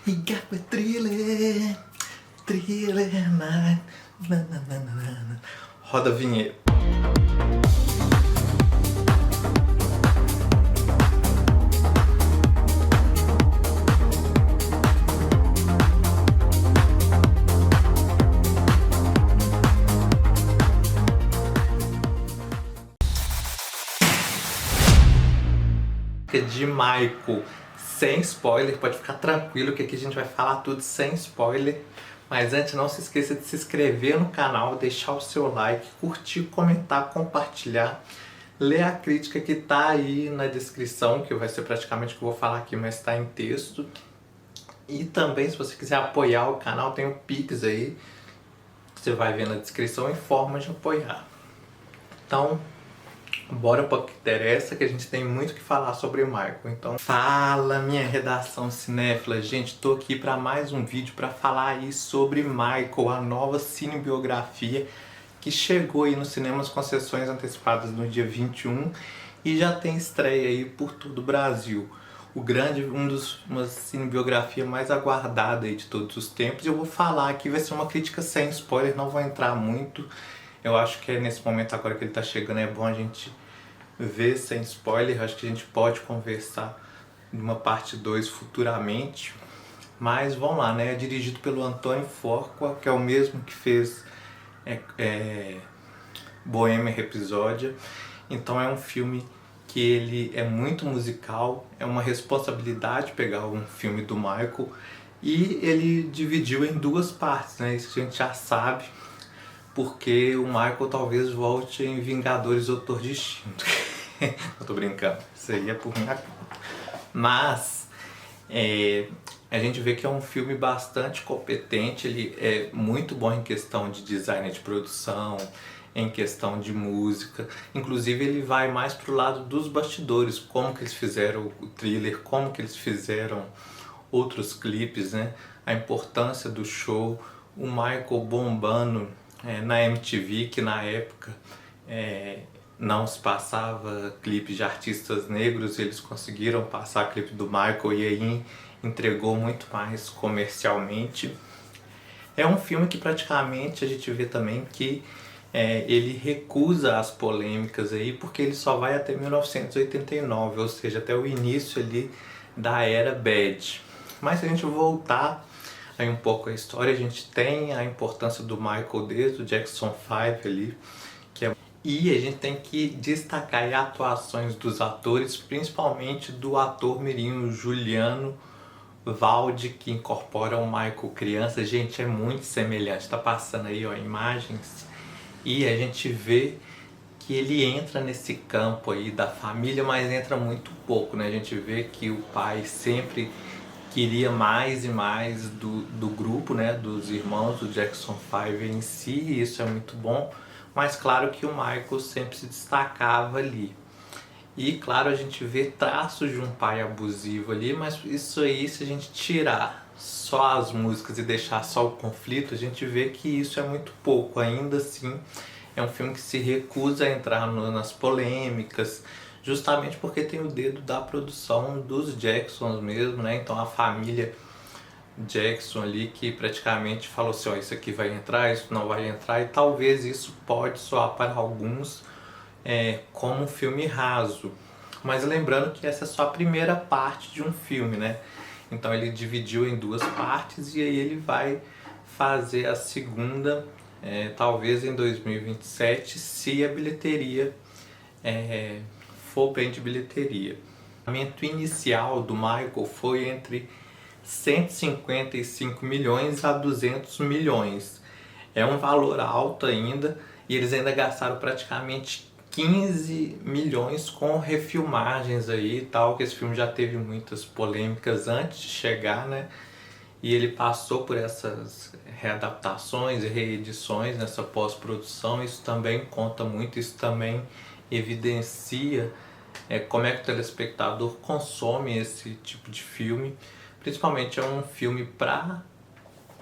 He got me thriller, thriller night. Na, na, na, na, na. Roda a vinheta. De Michael, sem spoiler, pode ficar tranquilo que aqui a gente vai falar tudo sem spoiler. Mas antes, não se esqueça de se inscrever no canal, deixar o seu like, curtir, comentar, compartilhar, ler a crítica que tá aí na descrição, que vai ser praticamente o que eu vou falar aqui, mas tá em texto. E também, se você quiser apoiar o canal, tem o Pix aí, você vai ver na descrição e forma de apoiar. Então, bora para o que interessa, que a gente tem muito o que falar sobre o Michael. Então, fala minha redação cinéfila. Gente, tô aqui para mais um vídeo para falar aí sobre Michael, a nova cinebiografia que chegou aí nos cinemas com sessões antecipadas no dia 21 e já tem estreia aí por todo o Brasil. Uma cinebiografia mais aguardada aí de todos os tempos. Eu vou falar aqui, vai ser uma crítica sem spoiler, não vou entrar muito. Eu acho que é nesse momento agora que ele tá chegando, é bom a gente ver sem spoiler. Acho que a gente pode conversar numa parte 2 futuramente. Mas vamos lá, né? É dirigido pelo Antônio Fuqua, que é o mesmo que fez Bohemian Rhapsody. Então é um filme que ele é muito musical, é uma responsabilidade pegar um filme do Michael. E ele dividiu em duas partes, né? Isso a gente já sabe, porque o Michael talvez volte em Vingadores Doutor Destino. Eu tô brincando, isso aí é por minha conta. Mas a gente vê que é um filme bastante competente, ele é muito bom em questão de design de produção, em questão de música. Inclusive ele vai mais pro lado dos bastidores, como que eles fizeram o thriller, como que eles fizeram outros clipes, né? A importância do show, o Michael bombando na MTV, que na época não se passava clipe de artistas negros, eles conseguiram passar clipe do Michael e aí entregou muito mais comercialmente. É um filme que praticamente a gente vê também que ele recusa as polêmicas aí, porque ele só vai até 1989, ou seja, até o início ali da era Bad. Mas se a gente voltar aí um pouco a história, a gente tem a importância do Michael desde o Jackson 5 ali, e a gente tem que destacar as atuações dos atores, principalmente do ator mirim Juliano Valde, que incorpora o Michael criança. Gente, é muito semelhante, tá passando aí ó, imagens, e a gente vê que ele entra nesse campo aí da família, mas entra muito pouco, né? A gente vê que o pai sempre queria mais e mais do grupo, né, dos irmãos do Jackson 5 em si, e isso é muito bom, mas claro que o Michael sempre se destacava ali. E claro, a gente vê traços de um pai abusivo ali, mas isso aí, se a gente tirar só as músicas e deixar só o conflito, a gente vê que isso é muito pouco. Ainda assim, é um filme que se recusa a entrar nas polêmicas, justamente porque tem o dedo da produção dos Jacksons mesmo, né? Então a família Jackson ali que praticamente falou assim, ó, isso aqui vai entrar, isso não vai entrar, e talvez isso pode soar para alguns como um filme raso. Mas lembrando que essa é só a primeira parte de um filme, né? Então ele dividiu em duas partes e aí ele vai fazer a segunda, talvez em 2027, se a bilheteria for bem de bilheteria. O orçamento inicial do Michael foi entre 155 milhões a 200 milhões. É um valor alto ainda, e eles ainda gastaram praticamente 15 milhões com refilmagens aí e tal, que esse filme já teve muitas polêmicas antes de chegar, né? E ele passou por essas readaptações e reedições nessa pós-produção. Isso também conta muito, isso também evidencia como é que o telespectador consome esse tipo de filme. Principalmente é um filme para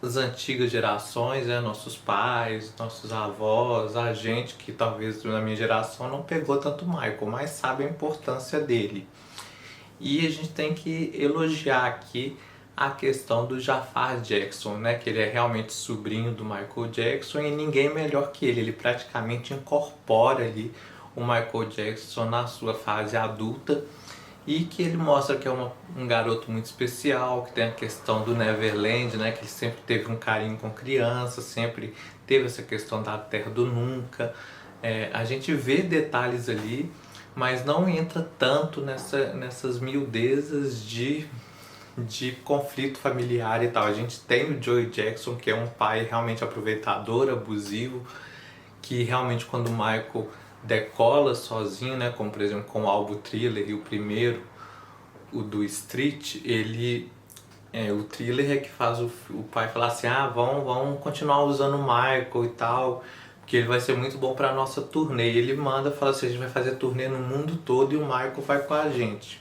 as antigas gerações, nossos pais, nossos avós, a gente que talvez na minha geração não pegou tanto Michael, mas sabe a importância dele. E a gente tem que elogiar aqui a questão do Jafar Jackson, né? Que ele é realmente sobrinho do Michael Jackson e ninguém melhor que ele. Ele praticamente incorpora ali o Michael Jackson na sua fase adulta e que ele mostra que é um garoto muito especial, que tem a questão do Neverland, né? Que ele sempre teve um carinho com crianças, sempre teve essa questão da Terra do Nunca. A gente vê detalhes ali, mas não entra tanto nessas miudezas de conflito familiar e tal. A gente tem o Joey Jackson, que é um pai realmente aproveitador, abusivo, que realmente quando o Michael decola sozinho, né, como por exemplo com o álbum Thriller e o primeiro, o do Street, o Thriller é que faz o pai falar assim, vamos continuar usando o Michael e tal, porque ele vai ser muito bom para nossa turnê. E ele manda, fala assim, a gente vai fazer turnê no mundo todo e o Michael vai com a gente.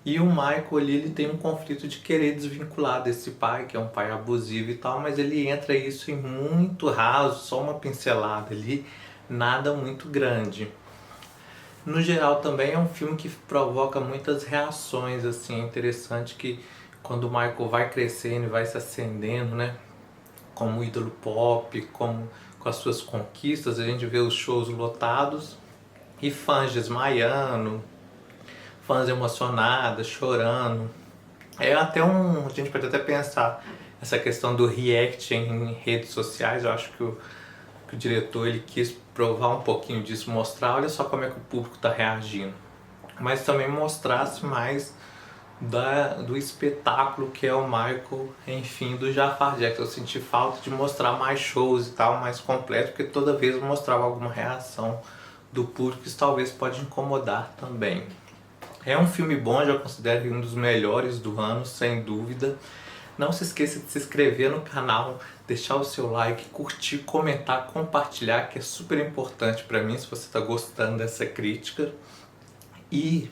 E o Michael ali, ele tem um conflito de querer desvincular desse pai, que é um pai abusivo e tal, mas ele entra isso em muito raso, só uma pincelada ali, nada muito grande. No geral também é um filme que provoca muitas reações, assim, é interessante que quando o Michael vai crescendo e vai se ascendendo, né, como ídolo pop, com as suas conquistas, a gente vê os shows lotados e fãs desmaiando, fãs emocionadas, chorando. A gente pode até pensar essa questão do react em redes sociais. Eu acho que o diretor ele quis provar um pouquinho disso, mostrar, olha só como é que o público está reagindo, mas também mostrasse mais do espetáculo que é o Michael, enfim, do Jafar Jackson. Eu senti falta de mostrar mais shows e tal, mais completo, porque toda vez eu mostrava alguma reação do público, isso talvez pode incomodar também. É um filme bom, eu já considero um dos melhores do ano, sem dúvida. Não se esqueça de se inscrever no canal, deixar o seu like, curtir, comentar, compartilhar, que é super importante para mim se você está gostando dessa crítica. E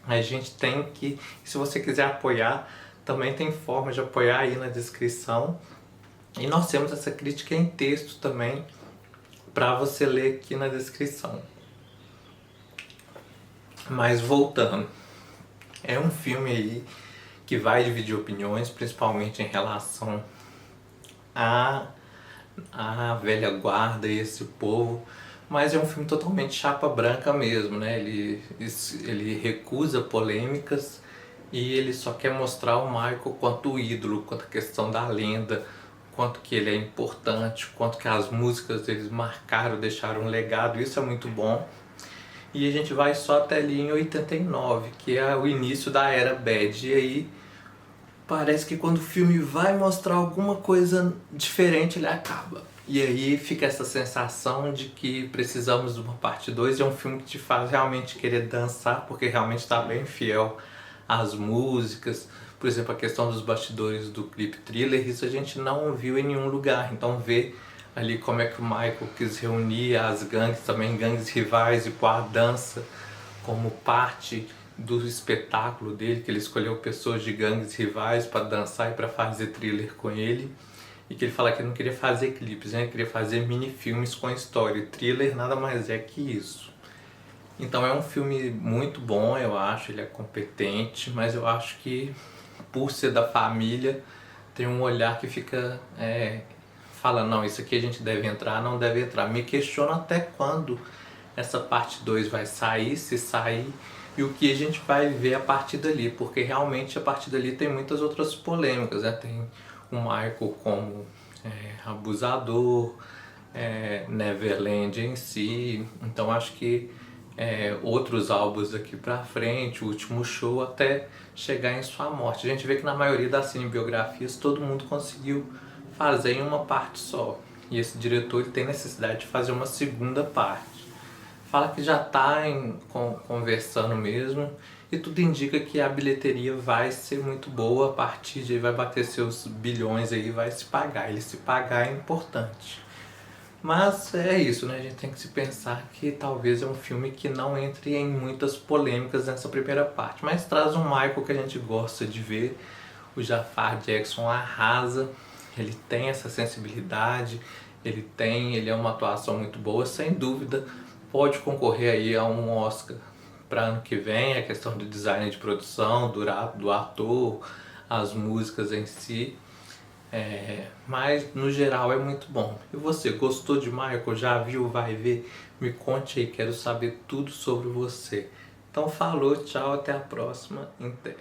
a gente tem que, se você quiser apoiar, também tem forma de apoiar aí na descrição. E nós temos essa crítica em texto também, para você ler aqui na descrição. Mas voltando, é um filme aí que vai dividir opiniões, principalmente em relação à velha guarda e esse povo, mas é um filme totalmente chapa branca mesmo, né? Ele recusa polêmicas e ele só quer mostrar o Michael quanto o ídolo, quanto a questão da lenda, quanto que ele é importante, quanto que as músicas deles marcaram, deixaram um legado. Isso é muito bom. E a gente vai só até ali em 89, que é o início da era Bad. E aí parece que quando o filme vai mostrar alguma coisa diferente, ele acaba. E aí fica essa sensação de que precisamos de uma parte 2. É um filme que te faz realmente querer dançar, porque realmente está bem fiel às músicas. Por exemplo, a questão dos bastidores do clipe Thriller, isso a gente não viu em nenhum lugar. Então ver ali como é que o Michael quis reunir as gangues, também gangues rivais, e pôr a dança como parte do espetáculo dele, que ele escolheu pessoas de gangues rivais para dançar e para fazer thriller com ele. E que ele fala que ele não queria fazer clipes, né? Ele queria fazer mini-filmes com história. E Thriller nada mais é que isso. Então é um filme muito bom, eu acho, ele é competente, mas eu acho que por ser da família, tem um olhar que fica fala, não, isso aqui a gente deve entrar, não deve entrar. Me questiono até quando essa parte 2 vai sair, se sair, e o que a gente vai ver a partir dali, porque realmente a partir dali tem muitas outras polêmicas, né? Tem o Michael como abusador, Neverland em si, então acho que outros álbuns daqui pra frente, o último show, até chegar em sua morte. A gente vê que na maioria das cinebiografias todo mundo conseguiu fazer em uma parte só, e esse diretor ele tem necessidade de fazer uma segunda parte. Fala que já está conversando mesmo, e tudo indica que a bilheteria vai ser muito boa, a partir de aí vai bater seus bilhões aí, vai se pagar. Ele se pagar é importante. Mas é isso, né? A gente tem que se pensar que talvez é um filme que não entre em muitas polêmicas nessa primeira parte, mas traz um Michael que a gente gosta de ver. O Jafar Jackson arrasa, ele tem essa sensibilidade, ele é uma atuação muito boa, sem dúvida. Pode concorrer aí a um Oscar para ano que vem, a questão do design de produção, do ator, as músicas em si. Mas no geral é muito bom. E você, gostou de Michael? Já viu? Vai ver? Me conte aí, quero saber tudo sobre você. Então falou, tchau, até a próxima. Até.